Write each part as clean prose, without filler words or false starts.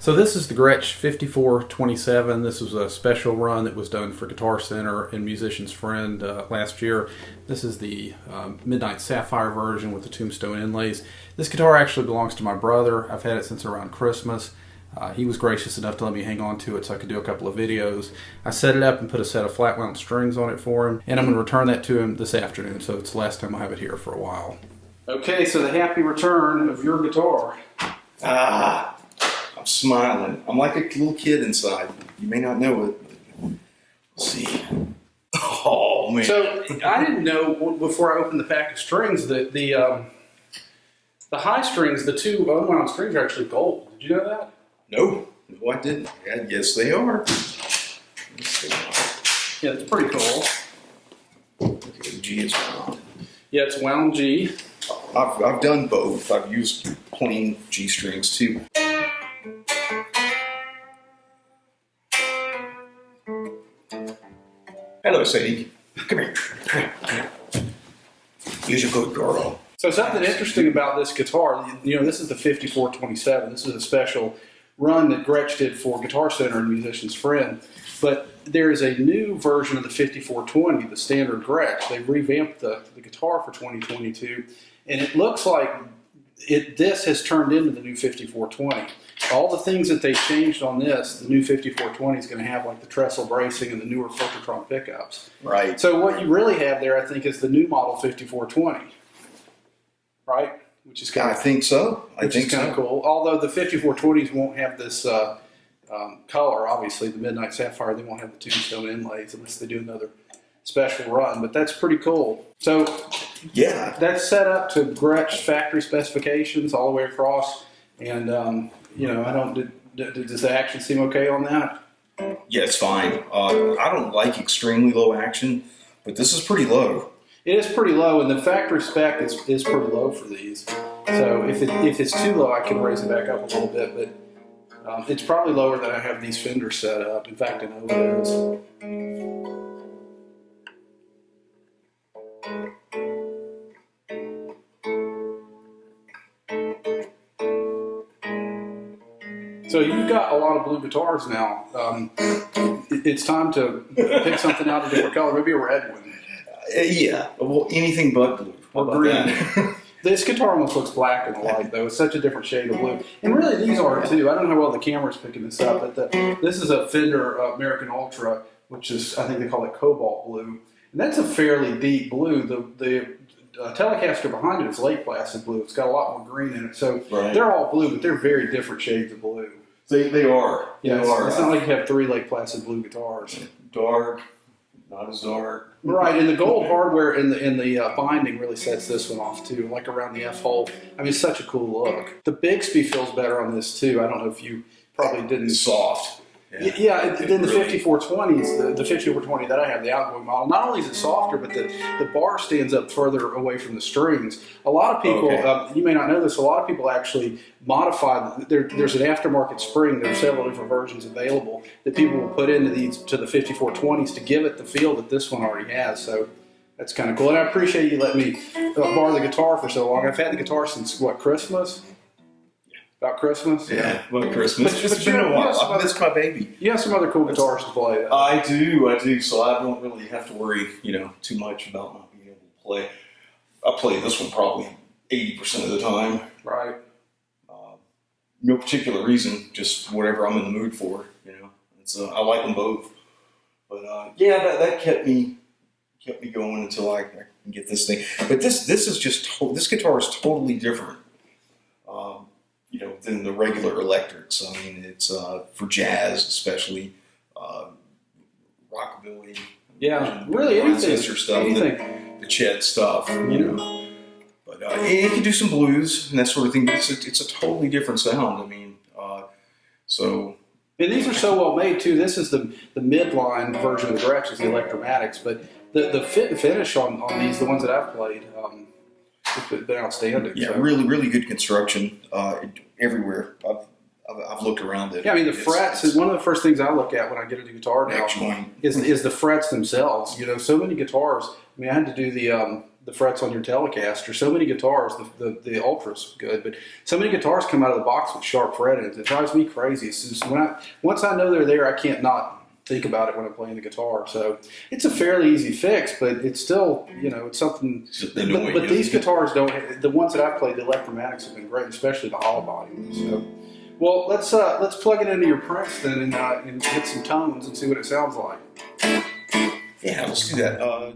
So this is the Gretsch 5427. This was a special run that was done for Guitar Center and Musician's Friend last year. This is the Midnight Sapphire version with the tombstone inlays. This guitar actually belongs to my brother. I've had it since around Christmas. He was gracious enough to let me hang on to it so I could do a couple of videos. I set it up and put a set of flat mount strings on it for him, and I'm going to return that to him this afternoon, so it's the last time I have it here for a while. Okay, so the happy return of your guitar. I'm smiling. I'm like a little kid inside. You may not know it, but let's see. Oh, man. So I didn't know before I opened the pack of strings that the high strings, the two unwound strings, are actually gold. Did you know that? No, I didn't. Yes, they are. Yeah, it's pretty cool. Okay, G is wound. Yeah, it's wound G. I've done both. I've used plain G strings too. Hello, Sadie. Come here. Here's a good girl. So something interesting about this guitar, you know, this is the 5427. This is a special run that Gretsch did for Guitar Center and Musician's Friend. But there is a new version of the 5420, the standard Gretsch. They revamped the guitar for 2022, and it looks like this has turned into the new 5420. All the things that they changed on this, the new 5420 is going to have like the trestle bracing and the newer Filtertron pickups. Right. So what you really have there, I think, is the new model 5420, right? Which is kind of, I think so. Which is kind of cool. Although the 5420s won't have this color, obviously, the Midnight Sapphire, they won't have the tombstone inlays unless they do another special run, but that's pretty cool. So yeah, that's set up to Gretsch factory specifications all the way across, and you know, does the action seem okay on that? Yeah, it's fine. I don't like extremely low action, but this is pretty low. It is pretty low, and the factory spec is pretty low for these. So if it's too low, I can raise it back up a little bit, but it's probably lower than I have these Fender set up. In fact, I know it is. So you've got a lot of blue guitars now. It's time to pick something out of a different color, maybe a red one. Yeah, well, anything but blue. Or green. This guitar almost looks black in the light, though. It's such a different shade of blue. And really, these are, too. I don't know how well the camera's picking this up, but this is a Fender American Ultra, which is, I think they call it cobalt blue. And that's a fairly deep blue. The Telecaster behind it is lake placid blue. It's got a lot more green in it. So they're all blue, but they're very different shades of blue. They are. Yeah, it's not like you have three lake placid blue guitars. Dark, not as dark. Right, and the gold hardware in the binding really sets this one off too, like around the F-hole. I mean, it's such a cool look. The Bixby feels better on this too. I don't know if you probably didn't. It's soft. Yeah, then the 5420s, the 5420 that I have, the outgoing model, not only is it softer, but the bar stands up further away from the strings. A lot of people, you may not know this, a lot of people actually modify, there's an aftermarket spring, there are several different versions available that people will put into to the 5420s to give it the feel that this one already has. So that's kind of cool. And I appreciate you letting me borrow the guitar for so long. I've had the guitar since, what, Christmas? About Christmas? Yeah, about Christmas. It's been a while. I missed my baby. You have some other cool guitars to play. I do. So I don't really have to worry, too much about not being able to play. I play this one probably 80% of the time. Right. No particular reason, just whatever I'm in the mood for, It's, I like them both. But yeah, that kept me going until I can get this thing. But this is just, this guitar is totally different. Than the regular electrics. I mean, it's for jazz, especially rockabilly. Yeah, really anything. Stuff, the Chet stuff, But it can do some blues and that sort of thing. But it's a totally different sound. I mean, so. And these are so well made too. This is the midline version of the Gretsch, is the Electromatics, but the fit and finish on these, the ones that I've played, it's been outstanding. Yeah, so. Really good construction everywhere. I've looked around it. Yeah, I mean the frets is one of the first things I look at when I get a new guitar now is the frets themselves. So many guitars. I mean, I had to do the frets on your Telecaster. So many guitars, the Ultra's good, but so many guitars come out of the box with sharp fret ends. It drives me crazy. It's just once I know they're there, I can't not think about it when I'm playing the guitar. So it's a fairly easy fix, but it's still, it's something. But these guitars don't. The ones that I've played, the Electromatics have been great, especially the hollow body ones. So, well, let's plug it into your Princeton and hit some tones and see what it sounds like. Yeah, let's do that.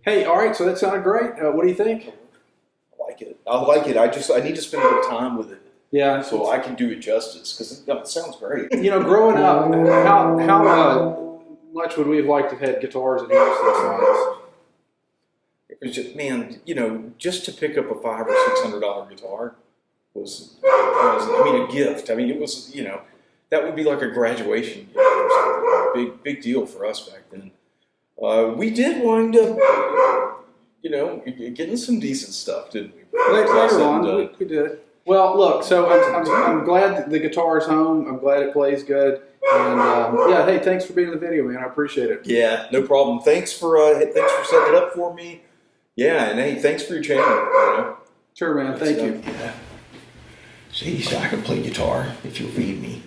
Hey, all right, so that sounded great. What do you think? I like it. I like it. I need to spend a little time with it. Yeah. So I can do it justice because it sounds great. You know, growing up, how much would we have liked to have had guitars in house this size? It was just, man, you know, just to pick up a $500 or $600 guitar was, I mean, a gift. I mean, it was, you know, that would be like a graduation gift or something. Big deal for us back then. We did wind up, you know, getting some decent stuff, didn't we? Later on, we did. Well, look, so I'm glad that the guitar's home. I'm glad it plays good. And yeah, hey, thanks for being in the video, man. I appreciate it. Yeah, no problem. Thanks for setting it up for me. Yeah, and hey, thanks for your channel. You know? Sure, man. Thank you. Yeah. See, so I can play guitar if you'll feed me.